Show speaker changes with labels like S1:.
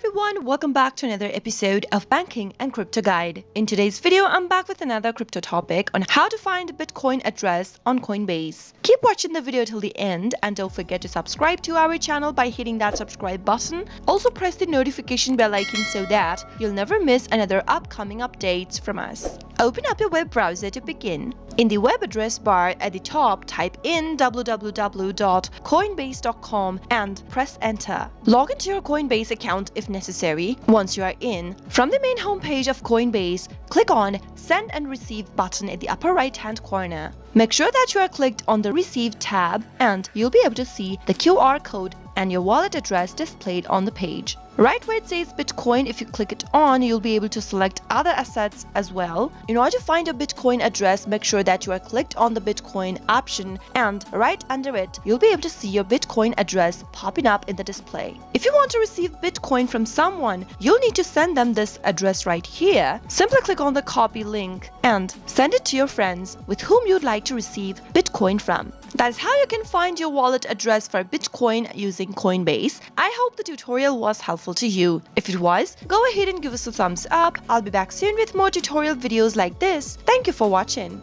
S1: everyone, welcome back to another episode of Banking and Crypto Guide. In today's video, I'm back with another crypto topic on how to find a Bitcoin address on Coinbase. Keep watching the video till the end and don't forget to subscribe to our channel by hitting that subscribe button. Also press the notification bell icon so that you'll never miss another upcoming updates from us. Open up your web browser to begin. In the web address bar at the top, type in www.coinbase.com and press enter. Log into your Coinbase account if necessary. Once you are in, from the main homepage of Coinbase, click on Send and Receive button at the upper right-hand corner. Make sure that you are clicked on the Receive tab and you'll be able to see the QR code and your wallet address displayed on the page. Right where it says Bitcoin, if you click it on, you'll be able to select other assets as well. In order to find a Bitcoin address, make sure that you are clicked on the Bitcoin option and right under it, you'll be able to see your Bitcoin address popping up in the display. If you want to receive Bitcoin from someone, you'll need to send them this address right here. Simply click on the copy link and send it to your friends with whom you'd like to receive Bitcoin from. That is how you can find your wallet address for Bitcoin using Coinbase. I hope the tutorial was helpful to you. If it was, go ahead and give us a thumbs up. I'll be back soon with more tutorial videos like this. Thank you for watching.